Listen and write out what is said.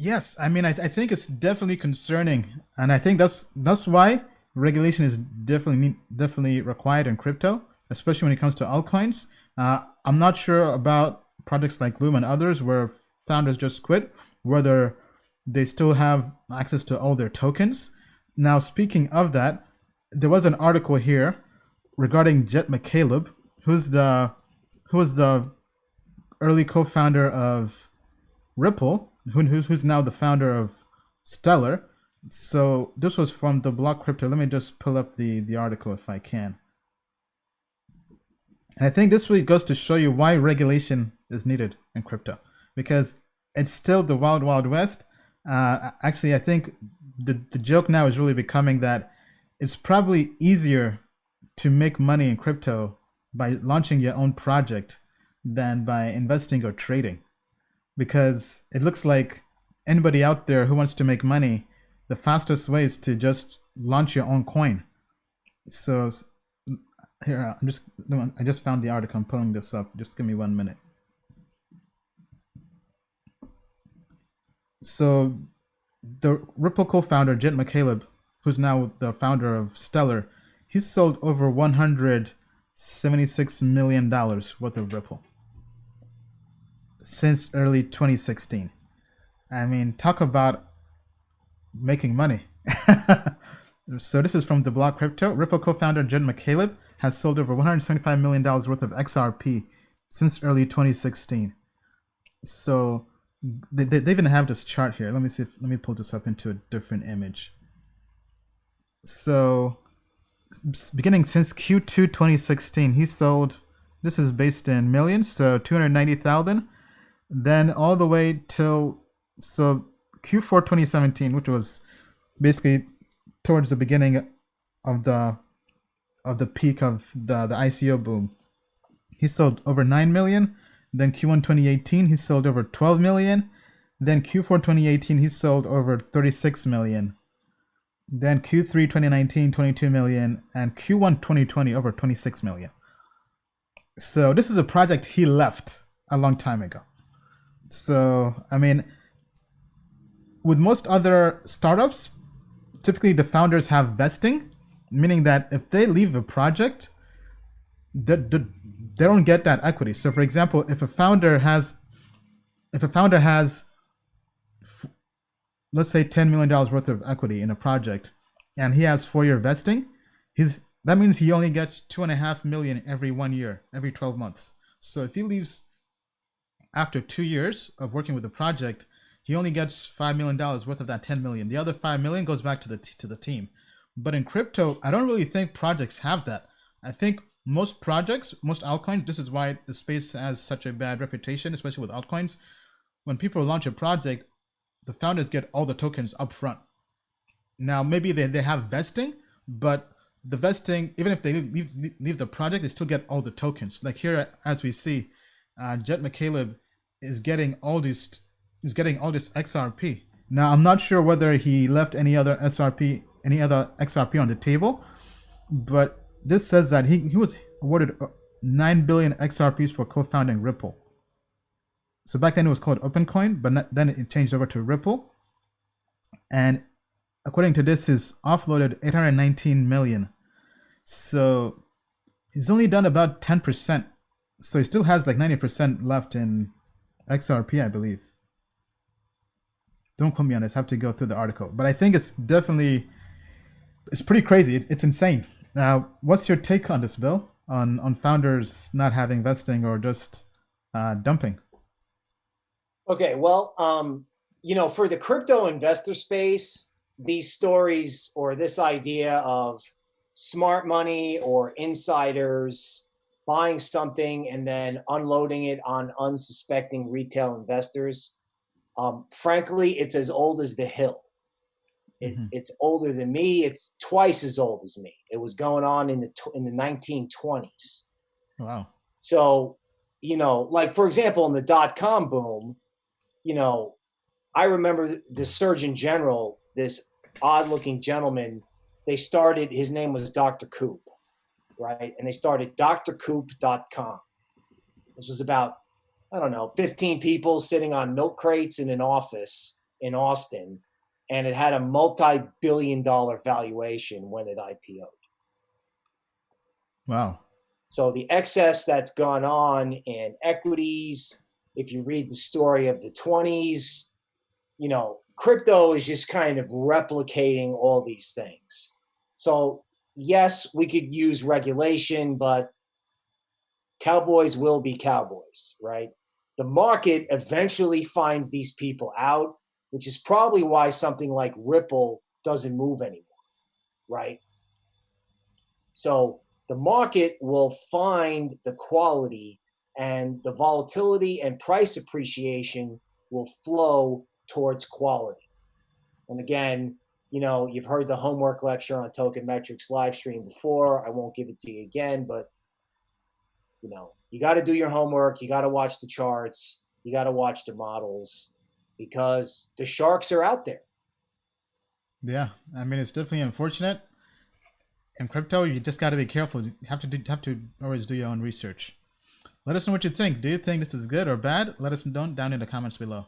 Yes, I mean, I think it's definitely concerning, and I think that's why regulation is definitely required in crypto, especially when it comes to altcoins. I'm not sure about projects like Loom and others where founders just quit, whether they still have access to all their tokens. Now, speaking of that, there was an article here regarding Jed McCaleb, who's the who was the early co-founder of Ripple, who's now the founder of Stellar. So this was from the Block Crypto. Let me just pull up the article if I can. And I think this really goes to show you why regulation is needed in crypto, because it's still the wild, wild west. Actually, I think the joke now is really becoming that it's probably easier to make money in crypto by launching your own project than by investing or trading, because it looks like anybody out there who wants to make money, the fastest way is to just launch your own coin. So here, I just found the article. I'm pulling this up. Just give me 1 minute. So the Ripple co-founder Jed McCaleb, who's now the founder of Stellar, he's sold over $176 million worth of Ripple since early 2016. I mean, talk about making money. So this is from the Block Crypto. Ripple co-founder Jed McCaleb has sold over $175 million worth of XRP since early 2016. So they even have this chart here. Let me pull this up into a different image. So beginning since Q2 2016, he sold, this is based in millions, so 290,000. Then all the way till Q4 2017, which was basically towards the beginning of the peak of the ICO boom, he sold over 9 million. Then Q1 2018, he sold over 12 million. Then Q4 2018, he sold over 36 million. Then Q3 2019, 22 million, and Q1 2020 over 26 million. So this is a project he left a long time ago. So I mean, with most other startups, typically the founders have vesting, meaning that if they leave a project, they don't get that equity. So for example, if a founder has let's say $10 million worth of equity in a project and he has 4-year vesting, that means he only gets 2.5 million every 1 year, every 12 months. So if he leaves after 2 years of working with the project, he only gets $5 million worth of that 10 million. The other 5 million goes back to the team. But in crypto, I don't really think projects have that. I think most projects, most altcoins, this is why the space has such a bad reputation, especially with altcoins. When people launch a project, the founders get all the tokens up front. Now, maybe they have vesting, but the vesting, even if they leave the project, they still get all the tokens. Like here, as we see, Jed McCaleb is getting all this XRP. Now, I'm not sure whether he left any other XRP on the table, but this says that he was awarded 9 billion XRPs for co-founding Ripple. So back then it was called OpenCoin, but then it changed over to Ripple. And according to this, he's offloaded 819 million. So he's only done about 10%. So he still has like 90% left in XRP, I believe. Don't quote me on this. I have to go through the article. But I think it's pretty crazy. It's insane. Now, what's your take on this, Bill? On founders not having vesting or just dumping? Okay, well, for the crypto investor space, these stories or this idea of smart money or insiders buying something and then unloading it on unsuspecting retail investors, frankly, it's as old as the hill. It's older than me. It's twice as old as me. It was going on in the 1920s. Wow. So, like for example, in the .com boom, I remember the Surgeon General, this odd-looking gentleman. His name was Dr. Coop, right? And they started drcoop.com. This was about, I don't know, 15 people sitting on milk crates in an office in Austin, and it had a multi-billion-dollar valuation when it IPO'd. Wow. So the excess that's gone on in equities, if you read the story of the 20s, you know, crypto is just kind of replicating all these things. So yes, we could use regulation, but cowboys will be cowboys, right? The market eventually finds these people out, which is probably why something like Ripple doesn't move anymore, right? So the market will find the quality, and the volatility and price appreciation will flow towards quality. And again, you know, you've heard the homework lecture on Token Metrics live stream before. I won't give it to you again, but you know, you got to do your homework. You got to watch the charts. You got to watch the models, because the sharks are out there. Yeah, I mean, it's definitely unfortunate. In crypto, you just got to be careful. You have to always do your own research. Let us know what you think. Do you think this is good or bad? Let us know down in the comments below.